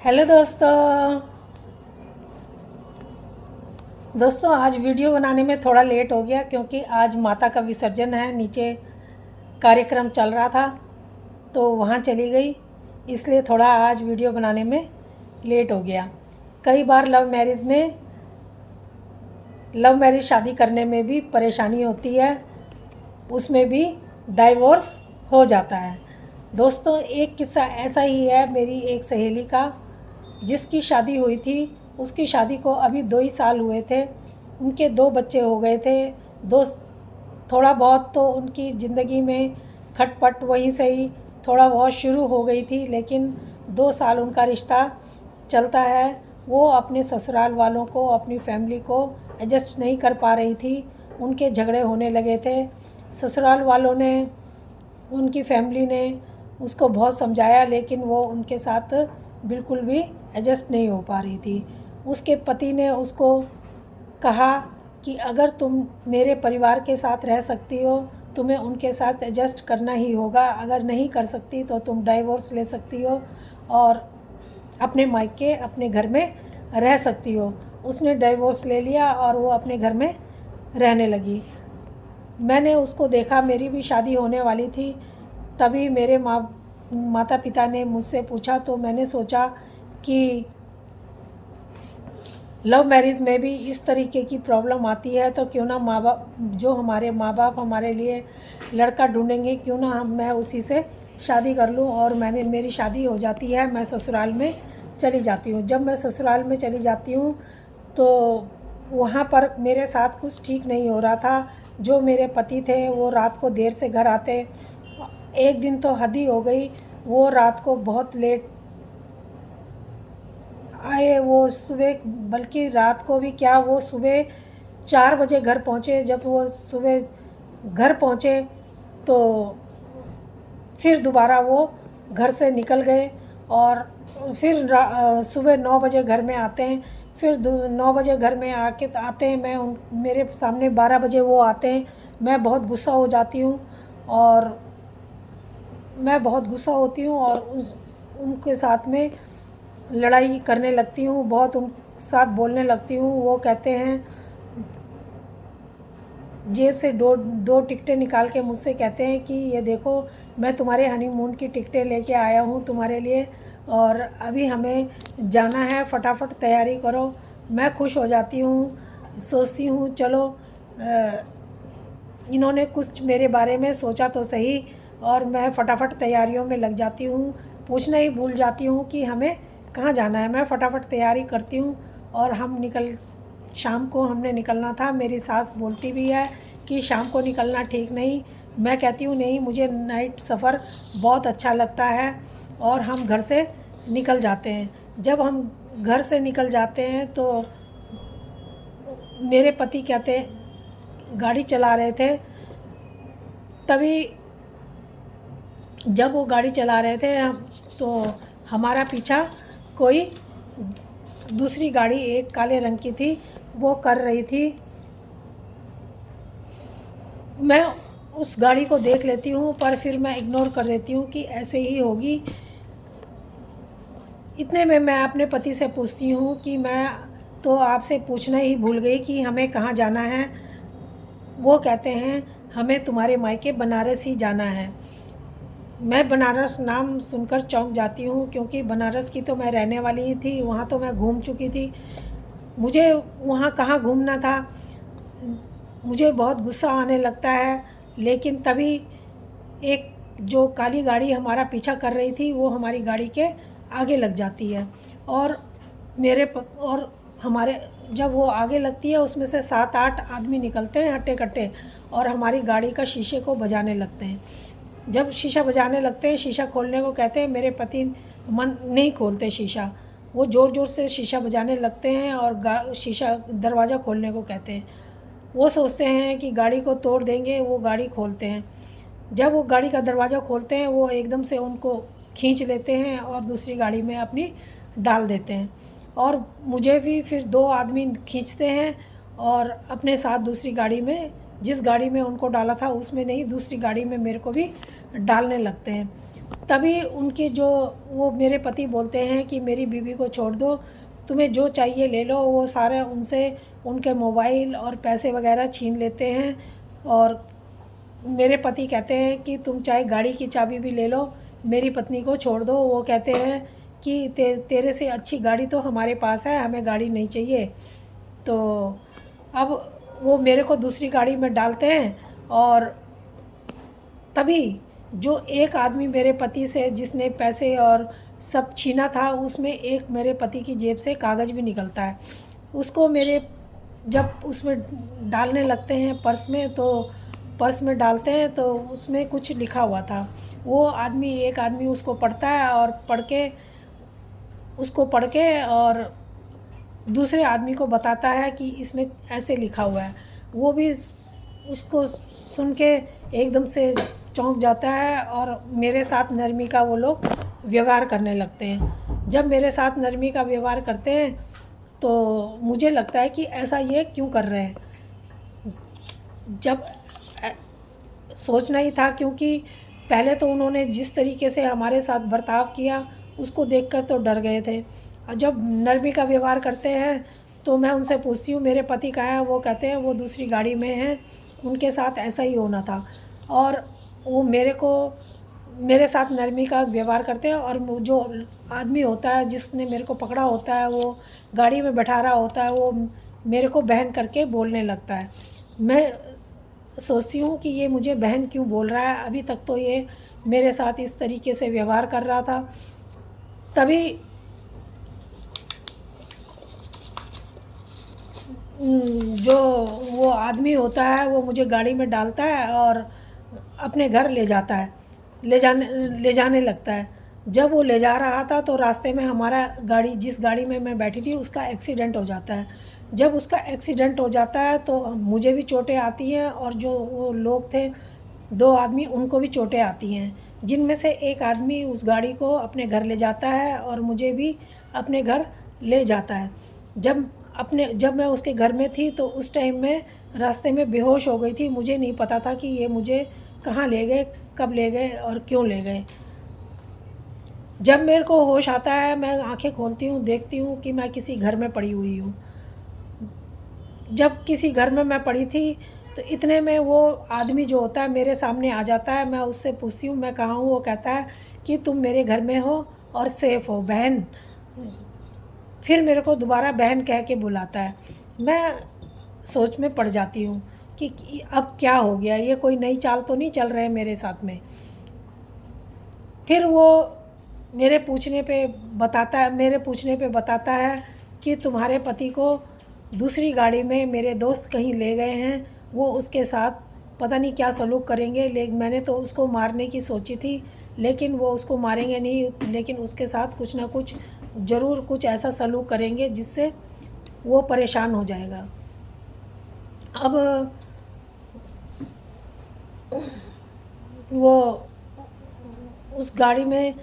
Hello दोस्तों आज video बनाने में थोड़ा लेट हो गया क्योंकि आज माता का विसर्जन है। नीचे कार्यक्रम चल रहा था तो वहाँ चली गई, इसलिए थोड़ा आज वीडियो बनाने में लेट हो गया। कई बार लव मैरिज शादी करने में भी परेशानी होती है, उसमें भी डाइवोर्स हो जाता है। दोस्तों एक किस्सा ऐसा ही है मेरी एक सहेली का, जिसकी शादी हुई थी। उसकी शादी को अभी 2 ही साल हुए थे, उनके 2 बच्चे हो गए थे। दो थोड़ा बहुत तो उनकी ज़िंदगी में खटपट वहीं से ही थोड़ा बहुत शुरू हो गई थी, लेकिन 2 साल उनका रिश्ता चलता है। वो अपने ससुराल वालों को, अपनी फैमिली को एडजस्ट नहीं कर पा रही थी, उनके झगड़े होने लगे थे। ससुराल वालों ने, उनकी फैमिली ने उसको बहुत समझाया, लेकिन वो उनके साथ बिल्कुल भी एडजस्ट नहीं हो पा रही थी। उसके पति ने उसको कहा कि अगर तुम मेरे परिवार के साथ रह सकती हो, तुम्हें उनके साथ एडजस्ट करना ही होगा। अगर नहीं कर सकती तो तुम डाइवोर्स ले सकती हो और अपने मायके, अपने घर में रह सकती हो। उसने डाइवोर्स ले लिया और वो अपने घर में रहने लगी। मैंने उसको देखा, मेरी भी शादी होने वाली थी, तभी मेरे माता पिता ने मुझसे पूछा, तो मैंने सोचा कि लव मैरिज में भी इस तरीके की प्रॉब्लम आती है, तो क्यों ना हमारे माँ बाप हमारे लिए लड़का ढूंढेंगे, क्यों ना मैं उसी से शादी कर लूँ। और मेरी शादी हो जाती है, मैं ससुराल में चली जाती हूँ। जब मैं ससुराल में चली जाती हूँ तो वहाँ पर मेरे साथ कुछ ठीक नहीं हो रहा था। जो मेरे पति थे वो रात को देर से घर आते। एक दिन तो हद ही हो गई, वो रात को बहुत लेट आए। वो सुबह, बल्कि रात को भी क्या, वो सुबह 4 बजे घर पहुँचे। जब वो सुबह घर पहुँचे तो फिर दोबारा वो घर से निकल गए और फिर सुबह 9 बजे घर में आते हैं। फिर 9 बजे घर में आते हैं, मेरे सामने 12 बजे वो आते हैं। मैं बहुत गुस्सा हो जाती हूँ और मैं बहुत गुस्सा होती हूँ और उनके साथ में लड़ाई करने लगती हूँ, बहुत उन साथ बोलने लगती हूँ। वो कहते हैं, जेब से दो टिकटें निकाल के मुझसे कहते हैं कि ये देखो, मैं तुम्हारे हनीमून की टिकटें लेके आया हूँ तुम्हारे लिए और अभी हमें जाना है, फटाफट तैयारी करो। मैं खुश हो जाती हूँ, सोचती हूँ चलो इन्होंने कुछ मेरे बारे में सोचा तो सही, और मैं फटाफट तैयारियों में लग जाती हूँ। पूछना ही भूल जाती हूँ कि हमें कहाँ जाना है। मैं फटाफट तैयारी करती हूँ और शाम को हमने निकलना था। मेरी सास बोलती भी है कि शाम को निकलना ठीक नहीं। मैं कहती हूँ नहीं, मुझे नाइट सफ़र बहुत अच्छा लगता है, और हम घर से निकल जाते हैं। जब हम घर से निकल जाते हैं तो मेरे पति कहते, गाड़ी चला रहे थे, तभी जब वो गाड़ी चला रहे थे तो हमारा पीछा कोई दूसरी गाड़ी, एक काले रंग की थी, वो कर रही थी। मैं उस गाड़ी को देख लेती हूँ, पर फिर मैं इग्नोर कर देती हूँ कि ऐसे ही होगी। इतने में मैं अपने पति से पूछती हूँ कि मैं तो आपसे पूछना ही भूल गई कि हमें कहाँ जाना है। वो कहते हैं, हमें तुम्हारे मायके बनारस ही जाना है। मैं बनारस नाम सुनकर चौंक जाती हूँ, क्योंकि बनारस की तो मैं रहने वाली ही थी, वहाँ तो मैं घूम चुकी थी। मुझे वहाँ कहाँ घूमना था। मुझे बहुत गुस्सा आने लगता है, लेकिन तभी एक जो काली गाड़ी हमारा पीछा कर रही थी, वो हमारी गाड़ी के आगे लग जाती है। और और हमारे जब वो आगे लगती है, उसमें से 7-8 आदमी निकलते हैं हट्टे कट्टे, और हमारी गाड़ी का शीशे को बजाने लगते हैं। जब शीशा बजाने लगते हैं, शीशा खोलने को कहते हैं, मेरे पति मन नहीं खोलते शीशा। वो ज़ोर ज़ोर से शीशा बजाने लगते हैं और शीशा दरवाज़ा खोलने को कहते हैं। वो सोचते हैं कि गाड़ी को तोड़ देंगे, वो गाड़ी खोलते हैं। जब वो गाड़ी का दरवाज़ा खोलते हैं, वो एकदम से उनको खींच लेते हैं और दूसरी गाड़ी में अपनी डाल देते हैं। और मुझे भी फिर 2 आदमी खींचते हैं और अपने साथ दूसरी गाड़ी में, जिस गाड़ी में उनको डाला था उसमें नहीं, दूसरी गाड़ी में मेरे को भी डालने लगते हैं। तभी उनके जो वो मेरे पति बोलते हैं कि मेरी बीवी को छोड़ दो, तुम्हें जो चाहिए ले लो। वो सारे उनसे उनके मोबाइल और पैसे वगैरह छीन लेते हैं। और मेरे पति कहते हैं कि तुम चाहे गाड़ी की चाबी भी ले लो, मेरी पत्नी को छोड़ दो। वो कहते हैं कि तेरे से अच्छी गाड़ी तो हमारे पास है, हमें गाड़ी नहीं चाहिए। तो अब वो मेरे को दूसरी गाड़ी में डालते हैं। और तभी जो एक आदमी मेरे पति से जिसने पैसे और सब छीना था, उसमें एक मेरे पति की जेब से कागज़ भी निकलता है। उसको मेरे जब उसमें डालने लगते हैं पर्स में, तो पर्स में डालते हैं तो उसमें कुछ लिखा हुआ था। वो आदमी एक आदमी उसको पढ़ता है और पढ़ के और दूसरे आदमी को बताता है कि इसमें ऐसे लिखा हुआ है। वो भी उसको सुन के एकदम से चौंक जाता है और मेरे साथ नरमी का वो लोग व्यवहार करने लगते हैं। जब मेरे साथ नरमी का व्यवहार करते हैं तो मुझे लगता है कि ऐसा ये क्यों कर रहे हैं। जब सोचना ही था, क्योंकि पहले तो उन्होंने जिस तरीके से हमारे साथ बर्ताव किया उसको देखकर तो डर गए थे। और जब नरमी का व्यवहार करते हैं तो मैं उनसे पूछती हूँ मेरे पति कहाँ हैं। वो कहते हैं वो दूसरी गाड़ी में हैं, उनके साथ ऐसा ही होना था। और वो मेरे साथ नरमी का व्यवहार करते हैं। और जो आदमी होता है जिसने मेरे को पकड़ा होता है, वो गाड़ी में बैठा रहा होता है, वो मेरे को बहन करके बोलने लगता है। मैं सोचती हूँ कि ये मुझे बहन क्यों बोल रहा है। अभी तक तो ये मेरे साथ इस तरीके से व्यवहार कर रहा था। तभी जो वो आदमी होता है वो मुझे गाड़ी में डालता है और अपने घर ले जाता है, ले जाने लगता है। जब वो ले जा रहा था तो रास्ते में हमारा जिस गाड़ी में मैं बैठी थी उसका एक्सीडेंट हो जाता है। जब उसका एक्सीडेंट हो जाता है तो मुझे भी चोटें आती हैं और जो वो लोग थे 2 आदमी, उनको भी चोटें आती हैं। जिनमें से एक आदमी उस गाड़ी को अपने घर ले जाता है और मुझे भी अपने घर ले जाता है। जब मैं उसके घर में थी तो उस टाइम में रास्ते में बेहोश हो गई थी। मुझे नहीं पता था कि ये मुझे कहाँ ले गए, कब ले गए और क्यों ले गए। जब मेरे को होश आता है मैं आंखें खोलती हूँ, देखती हूँ कि मैं किसी घर में पड़ी हुई हूँ। जब किसी घर में मैं पड़ी थी तो इतने में वो आदमी जो होता है मेरे सामने आ जाता है। मैं उससे पूछती हूँ मैं कहाँ हूँ। वो कहता है कि तुम मेरे घर में हो और सेफ़ हो बहन। फिर मेरे को दोबारा बहन कह के बुलाता है। मैं सोच में पड़ जाती हूँ कि अब क्या हो गया, ये कोई नई चाल तो नहीं चल रहे हैं मेरे साथ में। फिर वो मेरे पूछने पे बताता है कि तुम्हारे पति को दूसरी गाड़ी में मेरे दोस्त कहीं ले गए हैं, वो उसके साथ पता नहीं क्या सलूक करेंगे। लेकिन मैंने तो उसको मारने की सोची थी, लेकिन वो उसको मारेंगे नहीं, लेकिन उसके साथ कुछ ना कुछ ज़रूर कुछ ऐसा सलूक करेंगे जिससे वो परेशान हो जाएगा। अब वो उस गाड़ी में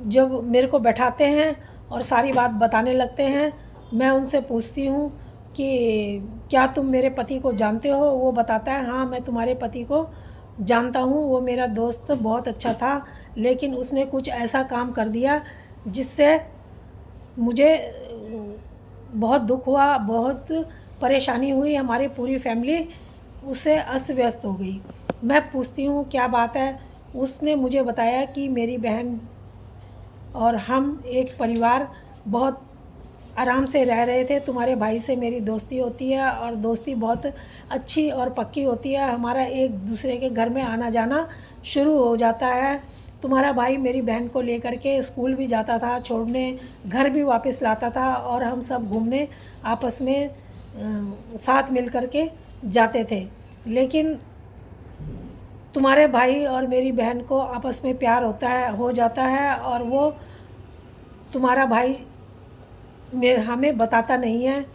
जब मेरे को बैठाते हैं और सारी बात बताने लगते हैं, मैं उनसे पूछती हूँ कि क्या तुम मेरे पति को जानते हो। वो बताता है हाँ मैं तुम्हारे पति को जानता हूँ, वो मेरा दोस्त बहुत अच्छा था, लेकिन उसने कुछ ऐसा काम कर दिया जिससे मुझे बहुत दुख हुआ, बहुत परेशानी हुई। हमारी पूरी फैमिली उससे अस्त व्यस्त हो गई। मैं पूछती हूँ क्या बात है। उसने मुझे बताया कि मेरी बहन और हम एक परिवार बहुत आराम से रह रहे थे। तुम्हारे भाई से मेरी दोस्ती होती है और दोस्ती बहुत अच्छी और पक्की होती है। हमारा एक दूसरे के घर में आना जाना शुरू हो जाता है। तुम्हारा भाई मेरी बहन को लेकर के स्कूल भी जाता था छोड़ने, घर भी वापस लाता था और हम सब घूमने आपस में साथ मिल कर के जाते थे। लेकिन तुम्हारे भाई और मेरी बहन को आपस में प्यार हो जाता है और वो तुम्हारा भाई हमें बताता नहीं है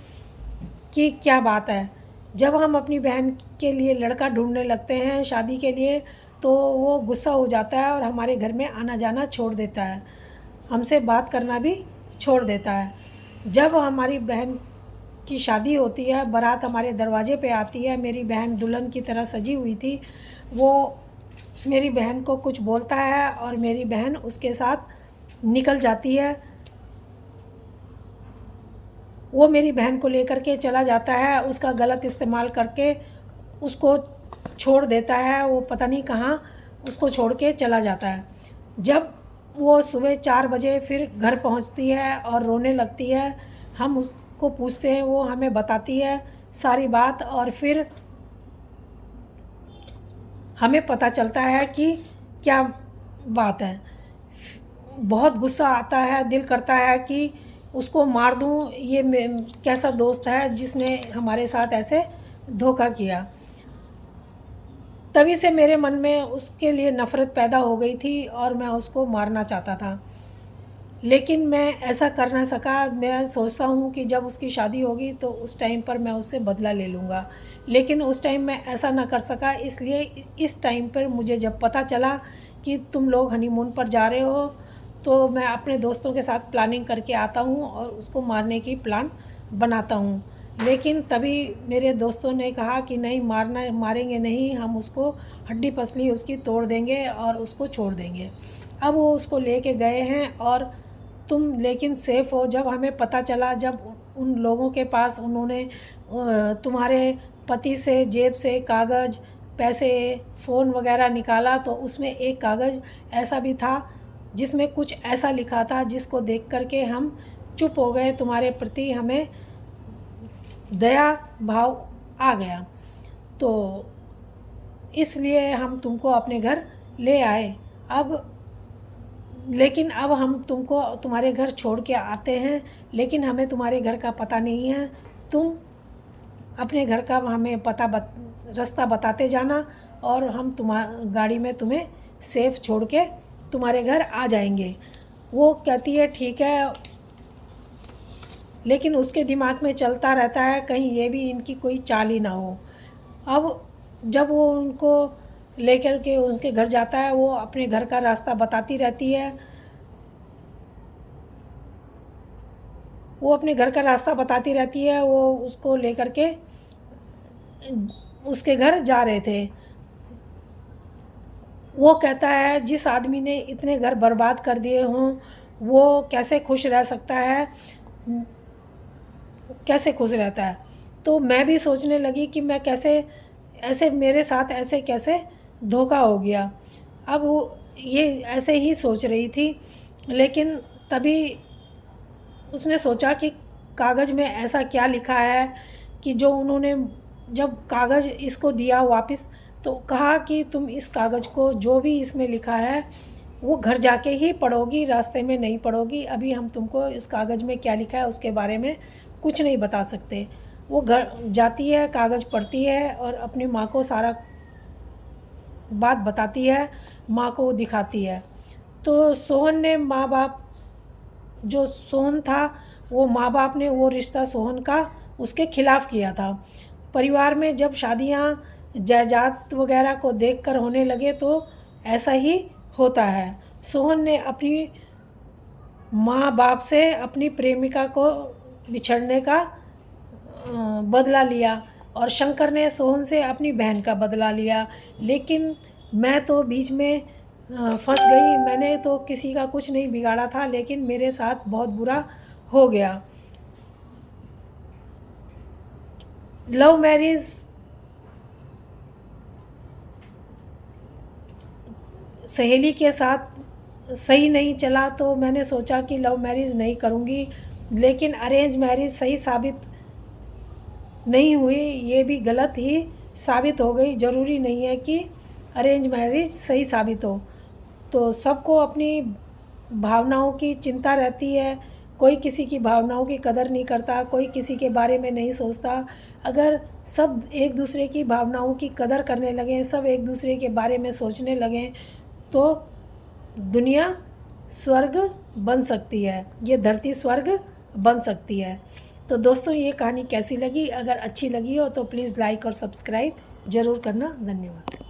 कि क्या बात है। जब हम अपनी बहन के लिए लड़का ढूंढने लगते हैं शादी के लिए तो वो गुस्सा हो जाता है और हमारे घर में आना जाना छोड़ देता है, हमसे बात करना भी छोड़ देता है। जब हमारी बहन की शादी होती है, बारात हमारे दरवाजे पे आती है। मेरी बहन दुल्हन की तरह सजी हुई थी। वो मेरी बहन को कुछ बोलता है और मेरी बहन उसके साथ निकल जाती है। वो मेरी बहन को लेकर के चला जाता है, उसका गलत इस्तेमाल करके उसको छोड़ देता है। वो पता नहीं कहाँ उसको छोड़ के चला जाता है। जब वो सुबह 4 बजे फिर घर पहुंचती है और रोने लगती है, हम उसको पूछते हैं, वो हमें बताती है सारी बात और फिर हमें पता चलता है कि क्या बात है। बहुत गुस्सा आता है, दिल करता है कि उसको मार दूं। ये कैसा दोस्त है जिसने हमारे साथ ऐसे धोखा किया। तभी से मेरे मन में उसके लिए नफ़रत पैदा हो गई थी और मैं उसको मारना चाहता था, लेकिन मैं ऐसा कर ना सका। मैं सोचता हूँ कि जब उसकी शादी होगी तो उस टाइम पर मैं उससे बदला ले लूँगा, लेकिन उस टाइम मैं ऐसा ना कर सका। इसलिए इस टाइम पर मुझे जब पता चला कि तुम लोग हनीमून पर जा रहे हो, तो मैं अपने दोस्तों के साथ प्लानिंग करके आता हूँ और उसको मारने की प्लान बनाता हूँ। लेकिन तभी मेरे दोस्तों ने कहा कि नहीं, मारेंगे नहीं, हम उसको हड्डी पसली उसकी तोड़ देंगे और उसको छोड़ देंगे। अब वो उसको लेके गए हैं और तुम लेकिन सेफ़ हो। जब हमें पता चला, जब उन लोगों के पास उन्होंने तुम्हारे पति से जेब से कागज़, पैसे, फ़ोन वगैरह निकाला, तो उसमें एक कागज़ ऐसा भी था जिसमें कुछ ऐसा लिखा था जिसको देख कर के हम चुप हो गए। तुम्हारे प्रति हमें दया भाव आ गया, तो इसलिए हम तुमको अपने घर ले आए। लेकिन अब हम तुमको तुम्हारे घर छोड़ के आते हैं, लेकिन हमें तुम्हारे घर का पता नहीं है। तुम अपने घर का हमें रास्ता बताते जाना और हम गाड़ी में तुम्हें सेफ़ छोड़ के तुम्हारे घर आ जाएंगे। वो कहती है ठीक है, लेकिन उसके दिमाग में चलता रहता है कहीं ये भी इनकी कोई चाल ही ना हो। अब जब वो उनको लेकर के उसके घर जाता है, वो अपने घर का रास्ता बताती रहती है। वो अपने घर का रास्ता बताती रहती है। वो उसको लेकर के उसके घर जा रहे थे। वो कहता है जिस आदमी ने इतने घर बर्बाद कर दिए हों, वो कैसे खुश रह सकता है, कैसे खुश रहता है। तो मैं भी सोचने लगी कि मैं कैसे ऐसे, मेरे साथ ऐसे कैसे धोखा हो गया। अब वो ये ऐसे ही सोच रही थी, लेकिन तभी उसने सोचा कि कागज़ में ऐसा क्या लिखा है कि जो उन्होंने जब कागज़ इसको दिया वापस, तो कहा कि तुम इस कागज़ को, जो भी इसमें लिखा है, वो घर जाके ही पढ़ोगी, रास्ते में नहीं पढ़ोगी। अभी हम तुमको इस कागज़ में क्या लिखा है उसके बारे में कुछ नहीं बता सकते। वो घर जाती है, कागज़ पढ़ती है और अपनी माँ को सारा बात बताती है, माँ को दिखाती है। तो सोहन ने माँ बाप, जो सोहन था, वो माँ बाप ने वो रिश्ता सोहन का उसके खिलाफ़ किया था। परिवार में जब शादियाँ जायदाद वगैरह को देखकर होने लगे तो ऐसा ही होता है। सोहन ने अपनी माँ बाप से अपनी प्रेमिका को बिछड़ने का बदला लिया और शंकर ने सोहन से अपनी बहन का बदला लिया। लेकिन मैं तो बीच में फंस गई। मैंने तो किसी का कुछ नहीं बिगाड़ा था, लेकिन मेरे साथ बहुत बुरा हो गया। लव मैरिज सहेली के साथ सही नहीं चला, तो मैंने सोचा कि लव मैरिज नहीं करूँगी। लेकिन अरेंज मैरिज सही साबित नहीं हुई, ये भी गलत ही साबित हो गई। ज़रूरी नहीं है कि अरेंज मैरिज सही साबित हो। तो सबको अपनी भावनाओं की चिंता रहती है, कोई किसी की भावनाओं की कदर नहीं करता, कोई किसी के बारे में नहीं सोचता। अगर सब एक दूसरे की भावनाओं की कदर करने लगें, सब एक दूसरे के बारे में सोचने लगें, तो दुनिया स्वर्ग बन सकती है, ये धरती स्वर्ग बन सकती है। तो दोस्तों, ये कहानी कैसी लगी? अगर अच्छी लगी हो तो प्लीज़ लाइक और सब्सक्राइब ज़रूर करना। धन्यवाद।